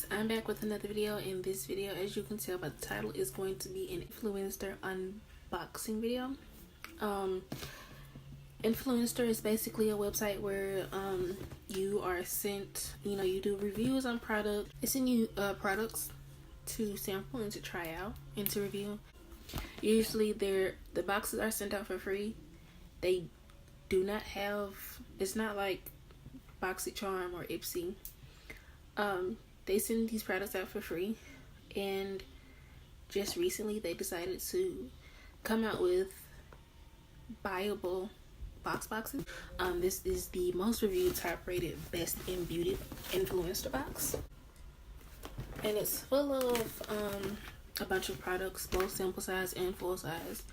guys, I'm back with another video. In this video, as you can tell by the title, is going to be an Influenster unboxing video. Influenster is basically a website where you are sent, you do reviews on product. It's send you products to sample and to try out and to review. Usually the boxes are sent out for free. They do not have, it's not like BoxyCharm or Ipsy. They send these products out for free, and just recently they decided to come out with buyable box boxes. This is the most reviewed, top rated, best in beauty influencer box, and it's full of a bunch of products, both sample size and full size.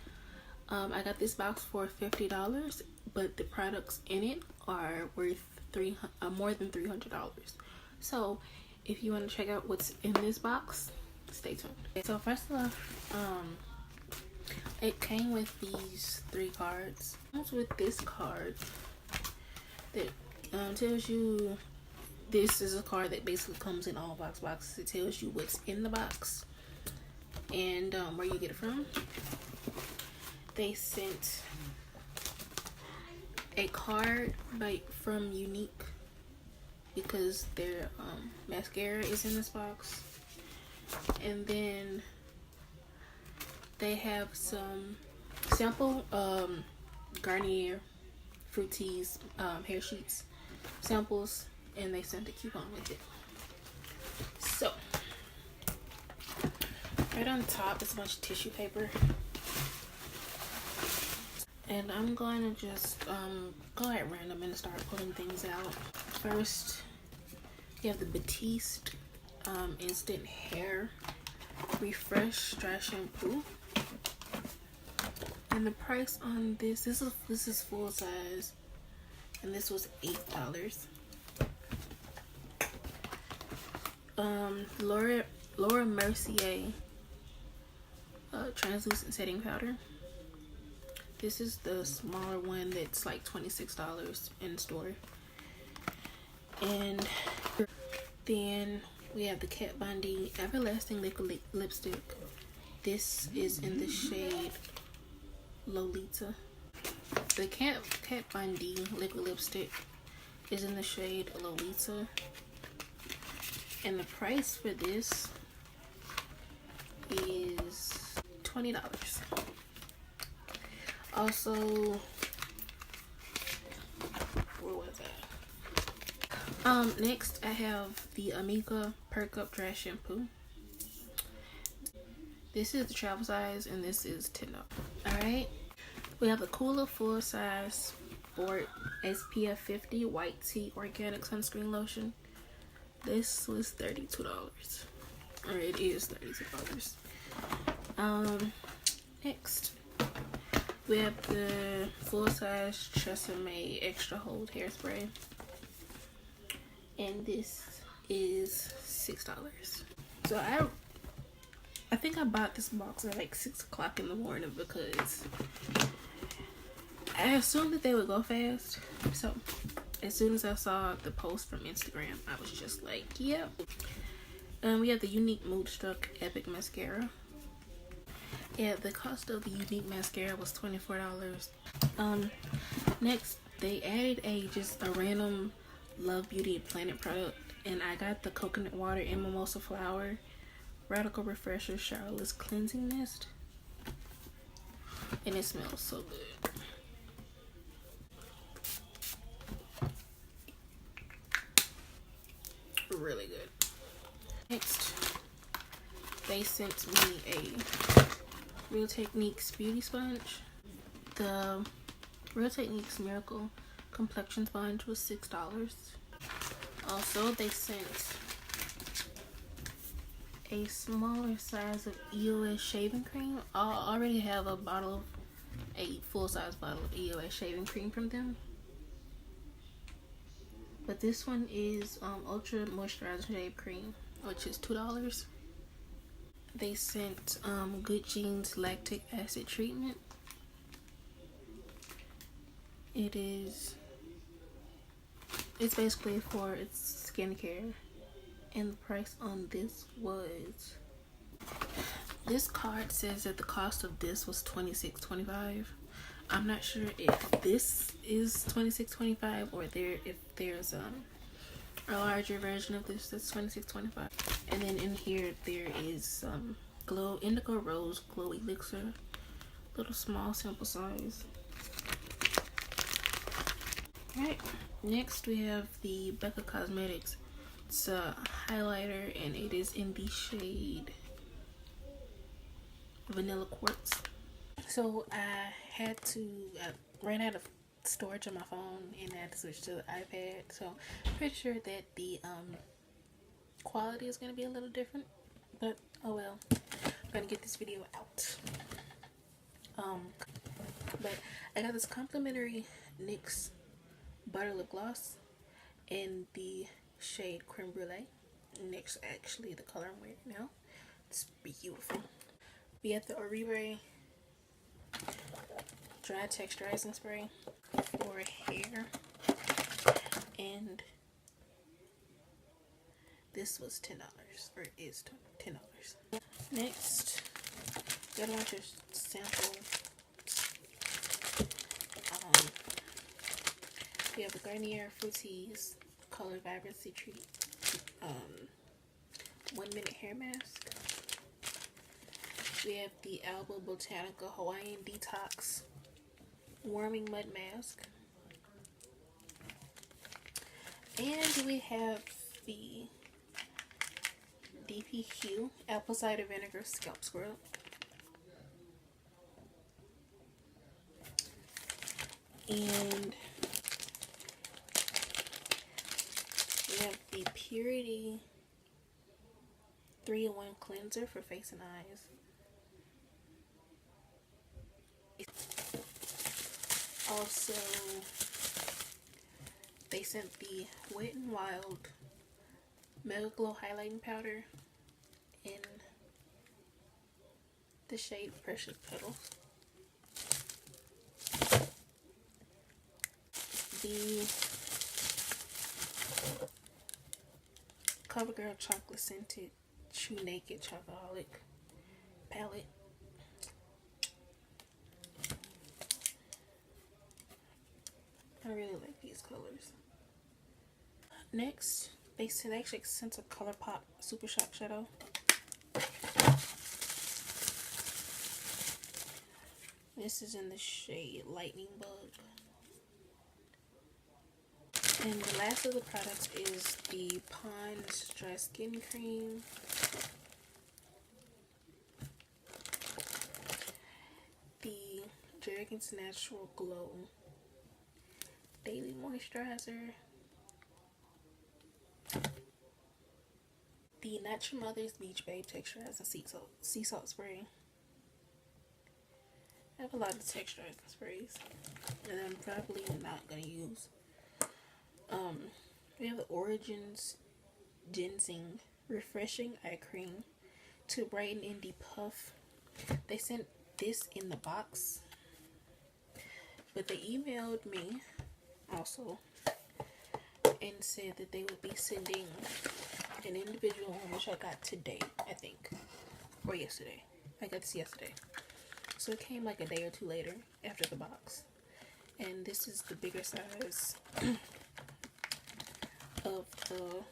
I got this box for $50, but the products in it are worth more than $300. So if you want to check out what's in this box, stay tuned. So first of all, it came with these 3 cards. It comes with this card that tells you, this is a card that basically comes in all boxes. It tells you what's in the box and where you get it from. They sent a card from Unique, because their mascara is in this box, and then they have some sample Garnier Fructis hair sheets samples, and they sent a coupon with it. So right on top is a bunch of tissue paper, and I'm going to just go at random and start pulling things out. First, you have the Batiste Instant Hair Refresh Dry Shampoo, and the price on this is full size, and this was $8. Laura Mercier translucent setting powder. This is the smaller one that's like $26 in store. And then we have the Kat Von D Everlasting Liquid Lipstick. This is in the shade Lolita. The Kat Von D Liquid Lipstick is in the shade Lolita. And the price for this is $20. Also, where was that? Next I have the Amica Perk Up Dry Shampoo. This is the travel size, and this is $10. Alright, we have the Cooler Full Size Sport SPF 50 White Tea Organic Sunscreen Lotion. This was $32, or it is $32. Next we have the full size Tresemme Extra Hold Hairspray, and this is $6. So I think I bought this box at like 6 o'clock in the morning because I assumed that they would go fast. So as soon as I saw the post from Instagram, I was just like, yep. We have the Unique Moodstruck Epic Mascara. Yeah, the cost of the Unique Mascara was $24. Next, they added just a random Love Beauty and Planet product, and I got the Coconut Water and Mimosa Flower Radical Refresher Showerless Cleansing Mist, and it smells so good. Really good. Next, they sent me a Real Techniques Beauty Sponge. The Real Techniques Miracle Complexion Sponge was $6. Also, they sent a smaller size of EOS shaving cream. I already have a full-size bottle of EOS shaving cream from them, but this one is Ultra Moisturizer Shave Cream, which is $2. They sent Good Genes Lactic Acid Treatment. It's basically for its skincare. And the price on this was, this card says that the cost of this was $26.25. I'm not sure if this is $26.25 or if there's a larger version of this that's $26.25. And then in here there is glow indigo rose glow elixir, little small sample size. Alright, next we have the Becca Cosmetics. It's a highlighter and it is in the shade Vanilla Quartz. So I ran out of storage on my phone and I had to switch to the iPad. So I'm pretty sure that the quality is going to be a little different, but oh well. I'm going to get this video out. But I got this complimentary NYX butter lip gloss in the shade Creme Brulee. NYX, actually the color I'm wearing now. It's beautiful. We have the Oribe dry texturizing spray for hair, and this was $10, or is $10. Next, got a bunch of sample. We have the Garnier Fructis Color Vibrancy Treat 1 minute hair mask. We have the Alba Botanica Hawaiian Detox Warming Mud Mask. And we have the DPQ Apple Cider Vinegar Scalp Scrub. And we have the Purity 3-in-1 Cleanser for face and eyes. Also, they sent the Wet n Wild Mega Glow Highlighting Powder in the shade Precious Petals. The CoverGirl Chocolate Scented True Naked Chocoholic Palette. I really like these colors. Next, they actually sent a Colourpop Super Shock Shadow. This is in the shade Lightning Bug. And the last of the products is the Pond's Dry Skin Cream. The Jergens Natural Glow Daily Moisturizer. The Not Your Mother's Beach Babe Texturizing Sea Salt Spray. I have a lot of texturizing sprays that I'm probably not going to use. We have the Origins Ginseng Refreshing Eye Cream to brighten and depuff. They sent this in the box, but they emailed me also and said that they would be sending an individual one, which I got today, I think, or yesterday. I got this yesterday, so it came like a day or two later after the box. And this is the bigger size of the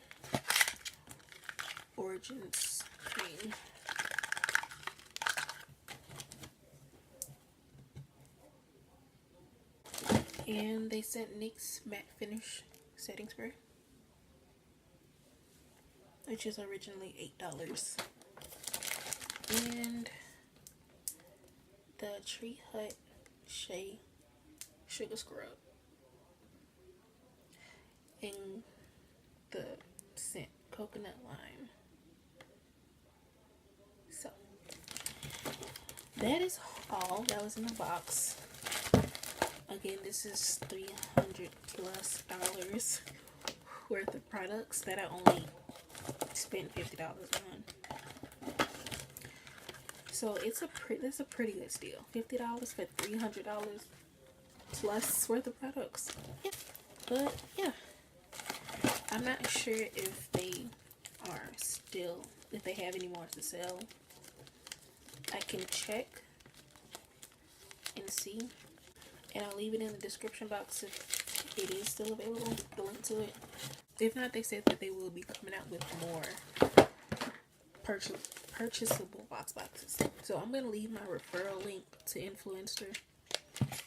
Origins cream. And they sent NYX Matte Finish Setting Spray, which is originally $8. And the Tree Hut Shea Sugar Scrub in the scent Coconut Lime. So that is all that was in the box. Again, this is $300+ worth of products that I only spent $50 on. So it's a pretty good deal. $50 for $300 plus worth of products. Yeah. But yeah, I'm not sure if they are still, if they have any more to sell. I can check and see, and I'll leave it in the description box if it is still available, the link to it. If not, they said that they will be coming out with more purchasable box boxes. So I'm going to leave my referral link to Influenster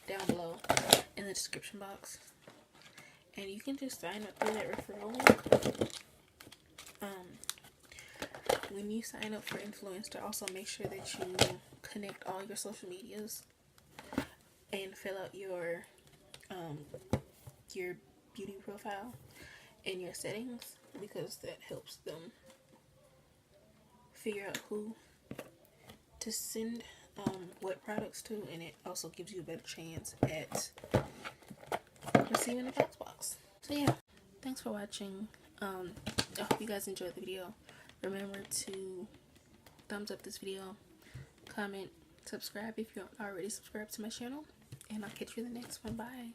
down below in the description box, and you can just sign up through that referral link. When you sign up for Influenster, also make sure that you connect all your social medias and fill out your beauty profile and your settings, because that helps them figure out who to send what products to, and it also gives you a better chance at receiving a box box. So yeah, thanks for watching. I hope you guys enjoyed the video. Remember to thumbs up this video, comment, subscribe if you're already subscribed to my channel, and I'll catch you in the next one. Bye.